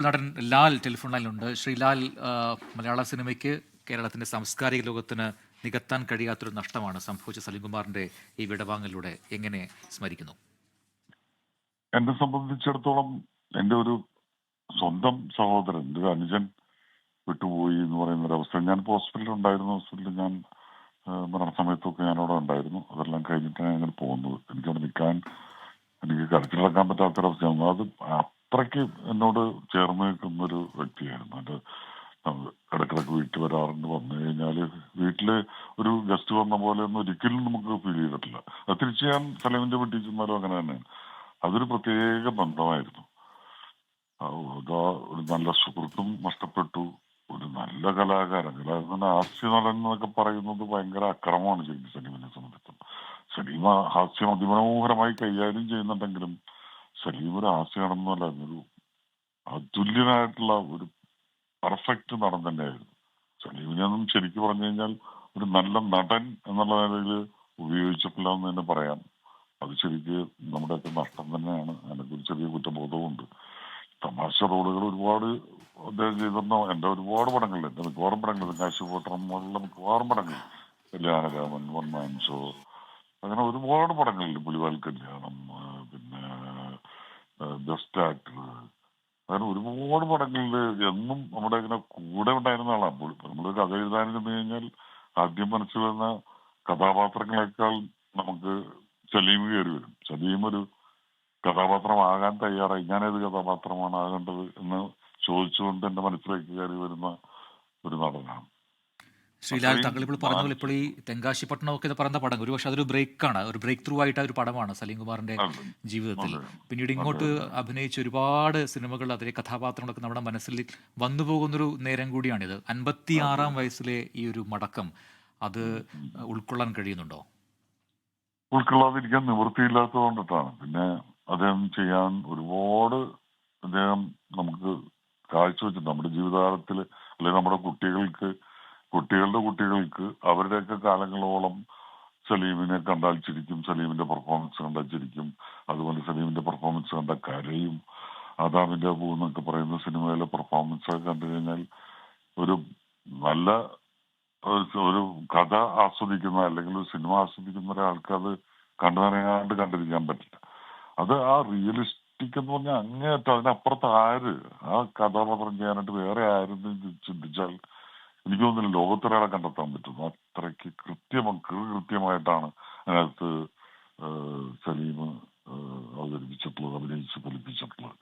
നടൻ ലാൽ ടെലിഫോൺ ലൈനിലുണ്ട്. ശ്രീ ലാൽ, മലയാള സിനിമയ്ക്ക്, കേരളത്തിന്റെ സാംസ്കാരിക ലോകത്തിന് നികത്താൻ കഴിയാത്തൊരു നഷ്ടമാണ് സംഭവിച്ച സലീംകുമാറിന്റെ ഈ വിടവാങ്ങലിലൂടെ എങ്ങനെ സ്മരിക്കുന്നു? എന്നെ സംബന്ധിച്ചിടത്തോളം എൻ്റെ ഒരു സ്വന്തം സഹോദരൻ, ഒരു അനുജൻ വിട്ടുപോയി എന്ന് പറയുന്ന ഒരു അവസ്ഥ. ഞാൻ ഹോസ്പിറ്റലിൽ ഉണ്ടായിരുന്നു. ഹോസ്പിറ്റലിൽ ഞാൻ മരണ സമയത്തൊക്കെ ഞാനവിടെ ഉണ്ടായിരുന്നു. അതെല്ലാം കഴിഞ്ഞിട്ടാണ് ഞങ്ങൾ പോകുന്നത്. എനിക്കവിടെ നിൽക്കാൻ, എനിക്ക് കരച്ചിലടക്കാൻ പറ്റാത്തൊരവസ്ഥയാണ്. അത് അത്രയ്ക്ക് എന്നോട് ചേർന്ന് നിൽക്കുന്ന ഒരു വ്യക്തിയായിരുന്നു. എൻ്റെ ഇടയ്ക്കിടയ്ക്ക് വീട്ടിൽ വരാറുണ്ട്. വന്നു കഴിഞ്ഞാൽ വീട്ടിൽ ഒരു ഗസ്റ്റ് വന്ന പോലെ ഒന്നും ഒരിക്കലും നമുക്ക് ഫീൽ ചെയ്തിട്ടില്ല. അത് തിരിച്ച് ഞാൻ സലീമിന്റെ വീട്ടിൽ ചെന്നാലും അങ്ങനെ തന്നെയാണ്. അതൊരു പ്രത്യേക ബന്ധമായിരുന്നു. അതാ, ഒരു നല്ല സുഹൃത്തും നഷ്ടപ്പെട്ടു. ഒരു നല്ല കലാകാരൻ ഹാസ്യ നടൻ എന്നൊക്കെ പറയുന്നത് ഭയങ്കര അക്രമമാണ് ശരിക്കും സലീമിനെ സംബന്ധിച്ചും. സലീം ഹാസ്യം അതിമനോഹരമായി കൈകാര്യം ചെയ്യുന്നുണ്ടെങ്കിലും സലീം ഒരു ഹാസ്യ നടൻ എന്നല്ല, ഒരു അതുല്യനായിട്ടുള്ള ഒരു പെർഫെക്റ്റ് നടൻ തന്നെയായിരുന്നു. സലീമിനൊന്നും ശരിക്കും പറഞ്ഞു കഴിഞ്ഞാൽ ഒരു നല്ല നടൻ എന്നുള്ള നിലയിൽ ഉപയോഗിച്ചിട്ടില്ല എന്ന് തന്നെ പറയാം. അത് ശരിക്ക് നമ്മുടെയൊക്കെ നഷ്ടം തന്നെയാണ്. അതിനൊരു ചെറിയ കുറ്റബോധവുമുണ്ട്. തമാശ റോളുകൾ ഒരുപാട് അദ്ദേഹം ചെയ്തിരുന്ന എൻ്റെ ഒരുപാട് പടങ്ങളിൽ, എൻ്റെ മിക്കവാറും പടങ്ങളിൽ, കാശിപൂട്ടം പോലുള്ള മിക്കവാറും പടങ്ങളിൽ, കല്യാണരാമൻ, വൺ മാൻ ഷോ, അങ്ങനെ ഒരുപാട് പടങ്ങളിൽ, പുലിവാൽ കല്യാണം, പിന്നെ ബെസ്റ്റ് ആക്ടർ, അങ്ങനെ ഒരുപാട് പടങ്ങളിൽ എന്നും നമ്മുടെ ഇങ്ങനെ കൂടെ ഉണ്ടായിരുന്ന ആളാണ്. നമ്മൾ കഥ എഴുതാൻ ചെന്ന് കഴിഞ്ഞാൽ ആദ്യം മനസ്സിൽ വരുന്ന കഥാപാത്രങ്ങളെക്കാൾ നമുക്ക് സലീം കയറി വരും. സലീം ഒരു കഥാപാത്രമാകാൻ തയ്യാറായി. ഞാനേത് കഥാപാത്രമാണ് ആകേണ്ടത് എന്ന് ചോദിച്ചുകൊണ്ട് എന്റെ മനസ്സിലേക്ക് കയറി വരുന്ന ഒരു നടനാണ്. ശ്രീലാൽ, അത്രയും താങ്കൾ ഇപ്പോൾ പറഞ്ഞ പോലെ ഇപ്പോൾ ഈ തെങ്കാശിപ്പട്ടണം ഒക്കെ പറയുന്ന പടം ഒരുപക്ഷെ അതൊരു ബ്രേക്കാണ്, ഒരു ബ്രേക്ക് ത്രൂ ആയിട്ട് ഒരു പടമാണ് സലീംകുമാറിന്റെ അതെ ജീവിതത്തിൽ. അതെ പിന്നീട് അതെ ഇങ്ങോട്ട് അതെ അഭിനയിച്ച ഒരുപാട് സിനിമകൾ, അതിലെ കഥാപാത്രങ്ങളൊക്കെ നമ്മുടെ മനസ്സിൽ വന്നു പോകുന്നൊരു നേരം കൂടിയാണിത്. 56-ാം അതെ. വയസ്സിലെ ഈ ഒരു മടക്കം, അത് ഉം, ഉം. ഉൾക്കൊള്ളാൻ കഴിയുന്നുണ്ടോ? ഉൾക്കൊള്ളാതിരിക്കാൻ നിവൃത്തിയില്ലാത്തത് കൊണ്ടിട്ടാണ്. പിന്നെ അദ്ദേഹം ചെയ്യാൻ ഒരുപാട് അദ്ദേഹം നമുക്ക് കാഴ്ചവെച്ചിട്ടുണ്ട് നമ്മുടെ ജീവിതകാലത്തിൽ. അല്ലെങ്കിൽ നമ്മുടെ കുട്ടികളുടെ കുട്ടികൾക്ക് അവരുടെയൊക്കെ കാലങ്ങളോളം സലീമിനെ കണ്ടാൽ ചിരിക്കും, സലീമിന്റെ പെർഫോമൻസ് കണ്ടാൽ ചിരിക്കും. അതുപോലെ സലീമിന്റെ പെർഫോമൻസ് കണ്ട കരയും. ആദാമിന്റെ പൂ എന്നൊക്കെ പറയുന്ന സിനിമയിലെ പെർഫോമൻസ് ഒക്കെ കണ്ടു കഴിഞ്ഞാൽ ഒരു നല്ല ഒരു കഥ ആസ്വദിക്കുന്ന, അല്ലെങ്കിൽ ഒരു സിനിമ ആസ്വദിക്കുന്ന ഒരാൾക്ക് അത് കണ്ടു കണ്ടിരിക്കാൻ പറ്റില്ല. അത് ആ റിയലിസ്റ്റിക് എന്ന് പറഞ്ഞാൽ അങ്ങേയറ്റം അതിനപ്പുറത്ത് ആര് ആ കഥാപാത്രം ചെയ്യാനായിട്ട് വേറെ ആരെന്ന് ചിന്തിച്ചാൽ എനിക്ക് തോന്നുന്നില്ല ലോകത്തൊരാളെ കണ്ടെത്താൻ പറ്റുന്നു. അത്രയ്ക്ക് കൃത്യമായിട്ടാണ് അതിനകത്ത് സലീം അവതരിപ്പിച്ചിട്ടുള്ളത്, അഭിനയിച്ച് ഫലിപ്പിച്ചിട്ടുള്ളത്.